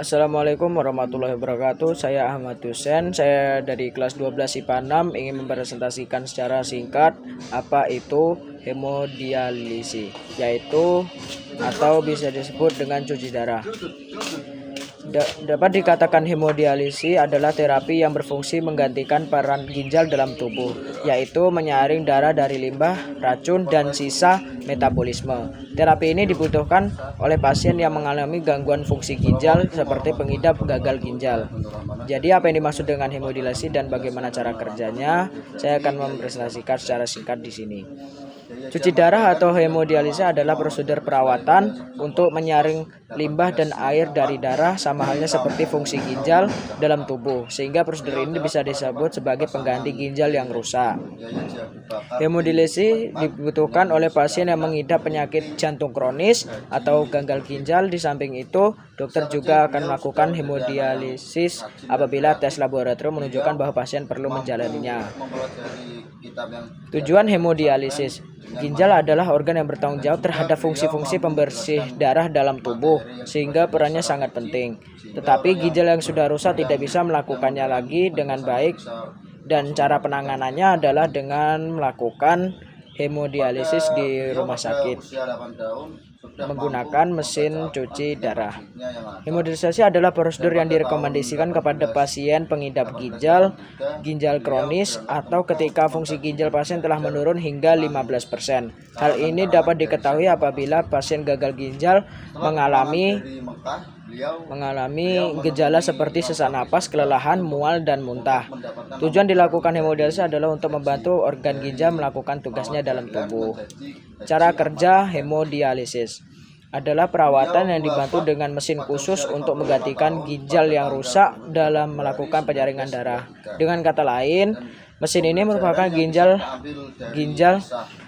Assalamualaikum warahmatullahi wabarakatuh. Saya Ahmad Husen. Saya dari kelas 12 IPA 6 ingin mempresentasikan secara singkat apa itu hemodialisi, yaitu atau bisa disebut dengan cuci darah. Dapat dikatakan hemodialisi adalah terapi yang berfungsi menggantikan peran ginjal dalam tubuh, yaitu menyaring darah dari limbah, racun, dan sisa metabolisme. Terapi ini dibutuhkan oleh pasien yang mengalami gangguan fungsi ginjal seperti pengidap gagal ginjal. Jadi apa yang dimaksud dengan hemodialisi dan bagaimana cara kerjanya? Saya akan mempresentasikan secara singkat di sini. Cuci darah atau hemodialisi adalah prosedur perawatan untuk menyaring limbah dan air dari darah sama halnya seperti fungsi ginjal dalam tubuh, sehingga prosedur ini bisa disebut sebagai pengganti ginjal yang rusak. Hemodialisi dibutuhkan oleh pasien yang mengidap penyakit jantung kronis atau gagal ginjal. Di samping itu, dokter juga akan melakukan hemodialisis apabila tes laboratorium menunjukkan bahwa pasien perlu menjalaninya. Tujuan hemodialisis: ginjal adalah organ yang bertanggung jawab terhadap fungsi-fungsi pembersih darah dalam tubuh, sehingga perannya sangat penting. Tetapi ginjal yang sudah rusak tidak bisa melakukannya lagi dengan baik, dan cara penanganannya adalah dengan melakukan hemodialisis di rumah sakit menggunakan mesin cuci darah. Hemodialisasi adalah prosedur yang direkomendasikan kepada pasien pengidap ginjal kronis, atau ketika fungsi ginjal pasien telah menurun hingga 15%. Hal ini dapat diketahui apabila pasien gagal ginjal mengalami gejala seperti sesak napas, kelelahan, mual, dan muntah. Tujuan dilakukan hemodialisis adalah untuk membantu organ ginjal melakukan tugasnya dalam tubuh. Cara kerja hemodialisis adalah perawatan yang dibantu dengan mesin khusus untuk menggantikan ginjal yang rusak dalam melakukan penyaringan darah. Dengan kata lain, mesin ini merupakan ginjal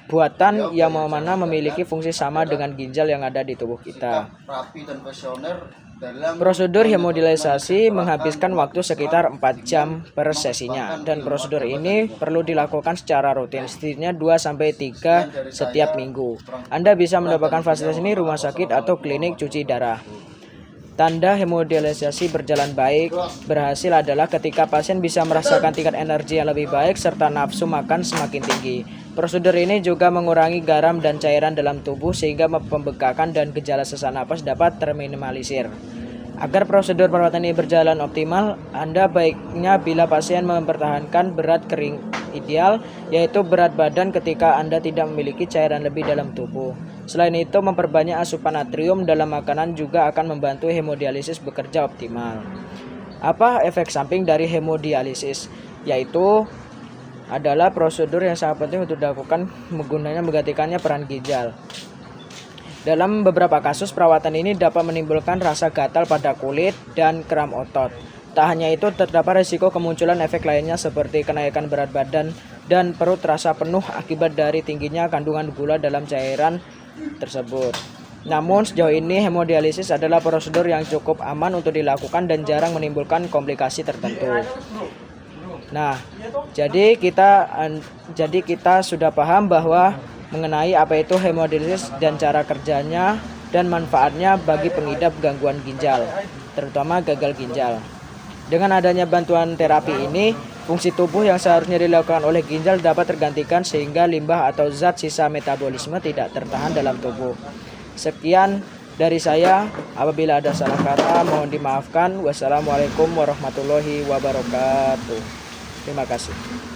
buatan yang mana memiliki fungsi sama dengan ginjal yang ada di tubuh kita. Prosedur hemodialisasi menghabiskan waktu sekitar 4 jam per sesinya, dan prosedur ini perlu dilakukan secara rutin, setidaknya 2-3 setiap minggu. Anda bisa mendapatkan fasilitas ini di rumah sakit atau klinik cuci darah. Tanda hemodialisasi berjalan baik berhasil adalah ketika pasien bisa merasakan tingkat energi yang lebih baik serta nafsu makan semakin tinggi. Prosedur ini juga mengurangi garam dan cairan dalam tubuh sehingga pembengkakan dan gejala sesak napas dapat terminimalisir. Agar prosedur perawatan ini berjalan optimal, Anda baiknya bila pasien mempertahankan berat kering ideal, yaitu berat badan ketika Anda tidak memiliki cairan lebih dalam tubuh. Selain itu, memperbanyak asupan natrium dalam makanan juga akan membantu hemodialisis bekerja optimal. Apa efek samping dari hemodialisis? Yaitu adalah prosedur yang sangat penting untuk dilakukan menggantikannya peran ginjal. Dalam beberapa kasus, perawatan ini dapat menimbulkan rasa gatal pada kulit dan kram otot. Tak hanya itu, terdapat risiko kemunculan efek lainnya seperti kenaikan berat badan dan perut terasa penuh akibat dari tingginya kandungan gula dalam cairan tersebut. Namun sejauh ini hemodialisis adalah prosedur yang cukup aman untuk dilakukan dan jarang menimbulkan komplikasi tertentu. Nah, jadi kita sudah paham bahwa mengenai apa itu hemodialisis dan cara kerjanya dan manfaatnya bagi pengidap gangguan ginjal, terutama gagal ginjal. Dengan adanya bantuan terapi ini, fungsi tubuh yang seharusnya dilakukan oleh ginjal dapat tergantikan sehingga limbah atau zat sisa metabolisme tidak tertahan dalam tubuh. Sekian dari saya, apabila ada salah kata mohon dimaafkan. Wassalamualaikum warahmatullahi wabarakatuh. Terima kasih.